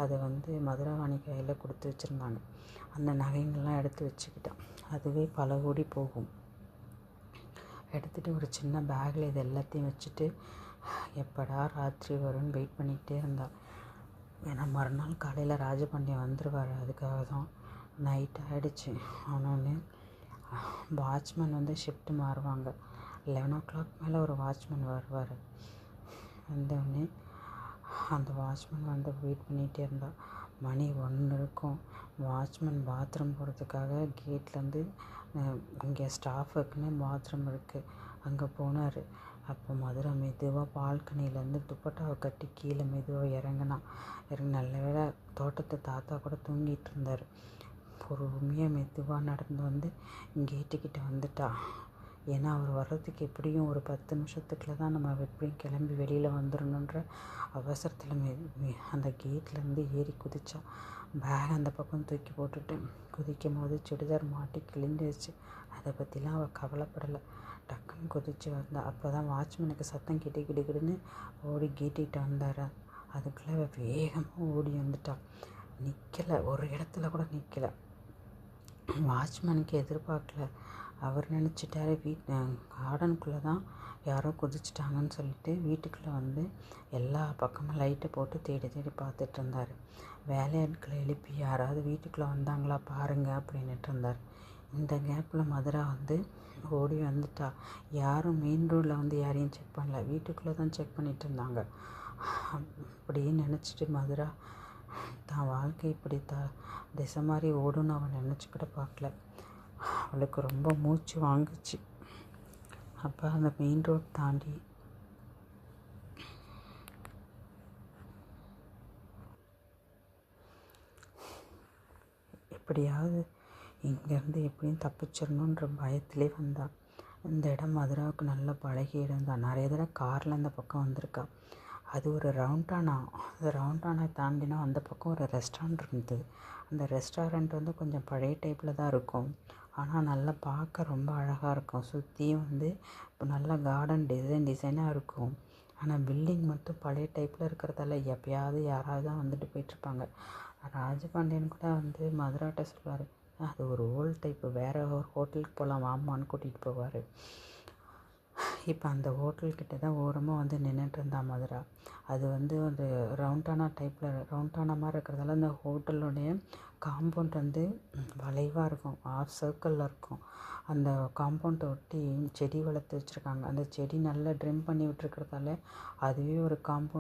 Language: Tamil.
அதை வந்து மதுரவாணி கையில் கொடுத்து வச்சுருந்தாங்க. அந்த நகைங்கள்லாம் எடுத்து வச்சுக்கிட்டான். அதுவே பல கோடி போகும். எடுத்துகிட்டு ஒரு சின்ன பேக்கில் இது எல்லாத்தையும் வச்சுட்டு எப்படா ராத்திரி வரும்னு வெயிட் பண்ணிக்கிட்டே இருந்தாள். ஏன்னா மறுநாள் காலையில் ராஜபாண்டியன் வந்துடுவார். அதுக்காக தான். நைட் ஆகிடுச்சு. ஆனோடனே வாட்ச்மேன் வந்து ஷிஃப்ட்டு மாறுவாங்க. 11 மேலே ஒரு வாட்ச்மேன் வருவார். வந்தோடனே அந்த வாட்ச்மேன் வந்து வெயிட் பண்ணிகிட்டே இருந்தால் மணி 1 இருக்கும். வாட்ச்மேன் பாத்ரூம் போகிறதுக்காக கேட்லேருந்து இங்கே ஸ்டாஃபுக்குன்னு பாத்ரூம் இருக்குது, அங்கே போனார். அப்போ மதுரை மெதுவாக பால்கனிலேருந்து துப்பட்டாவை கட்டி கீழே மெதுவாக இறங்கினான். நல்ல வேளை தோட்டத்து தாத்தா கூட தூங்கிட்டு இருந்தார். பொறுமையாக மெதுவாக நடந்து வந்து கேட்டுக்கிட்ட வந்துட்டா. ஏன்னா அவர் வர்றதுக்கு எப்படியும் ஒரு 10 நிமிஷத்துக்குள்ள தான் நம்ம எப்படியும் கிளம்பி வெளியில் வந்துடணுன்ற அவசரத்தில் அந்த கேட்லேருந்து ஏறி குதிச்சா. பேக் அந்த பக்கம் தூக்கி போட்டுட்டு குதிக்கும் போது சுடிதார் மாட்டி கிழிஞ்சிருச்சு. அதை பற்றிலாம் அவள் கவலைப்படலை. டக்குன்னு குதிச்சு வந்தா. அப்போ தான் வாட்ச்மேனுக்கு சத்தம் கிட்டி கிடுகிடுன்னு ஓடி கேட்டிகிட்டு வந்தார். அதுக்குள்ளே அவள் வேகமாக ஓடி வந்துட்டாள். நிற்கலை, ஒரு இடத்துல கூட நிற்கலை. வாட்ச்மேனுக்கு எதிர்பார்க்கல. அவர் நினச்சிட்டாரு கார்டனுக்குள்ளே தான் யாரோ குதிச்சிட்டாங்கன்னு சொல்லிட்டு வீட்டுக்குள்ளே வந்து எல்லா பக்கமும் லைட்டை போட்டு தேடி தேடி பார்த்துட்டு இருந்தார். வேலையாட்களை எழுப்பி யாராவது வீட்டுக்குள்ளே வந்தாங்களா பாருங்கள் அப்படின்ட்டு இருந்தார். இந்த கேப்பில் மதுரா வந்து ஓடி வந்துட்டா. யாரும் மெயின் ரோடில் வந்து யாரையும் செக் பண்ணல, வீட்டுக்குள்ளே தான் செக் பண்ணிகிட்டு இருந்தாங்க. அப்படியே நினச்சிட்டு மதுரா தான் வாழ்க்கை இப்படி திசை மாதிரி ஓடுன்னு அவன் நினச்சிக்கிட பார்க்கல. அவளுக்கு ரொம்ப மூச்சு வாங்குச்சு. அப்போ அந்த மெயின் ரோட் தாண்டி எப்படியாவது இங்கேருந்து எப்படியும் தப்பிச்சிடணுன்ற பயத்திலே வந்தாள். இந்த இடம் மதுராவுக்கு நல்லா பழகி இடம் தான். நிறைய தடவை காரில் அந்த பக்கம் வந்திருக்கா. அது ஒரு ரவுண்டானா. அந்த ரவுண்டானா தாண்டினா அந்த பக்கம் ஒரு ரெஸ்டாரண்ட் இருந்தது. அந்த ரெஸ்டாரண்ட் வந்து கொஞ்சம் பழைய டைப்பில் தான் இருக்கும். ஆனால் நல்லா பார்க்க ரொம்ப அழகாக இருக்கும். சுற்றியும் வந்து இப்போ நல்லா கார்டன் டிசைனாக இருக்கும். ஆனால் பில்டிங் மட்டும் பழைய டைப்பில் இருக்கிறதால எப்பயாவது யாராவது தான் வந்துட்டு போயிட்டுருப்பாங்க. ராஜபாண்டியன் கூட வந்து மதுராட்ட சொல்லுவார், அது ஒரு ஓல்டு டைப்பு, வேறு ஒரு ஹோட்டலுக்கு போகலாம் வாமான்னு கூட்டிகிட்டு போவார். இப்போ அந்த ஹோட்டல்கிட்ட தான் ஓரமாக வந்து நின்றுட்டு இருந்தா மதுரா. அது வந்து ஒரு ரவுண்டானா மாதிரி இருக்கிறதால அந்த ஹோட்டலுடைய காம்பவுண்ட் வந்து வளைவாக இருக்கும், ஆஃப் சர்க்கிளில் இருக்கும். அந்த காம்பவுண்டை ஒட்டி செடி வளர்த்து வச்சுருக்காங்க. அந்த செடி நல்லா ட்ரிம் பண்ணி விட்டுருக்கிறதால அதுவே ஒரு காம்பவுண்ட்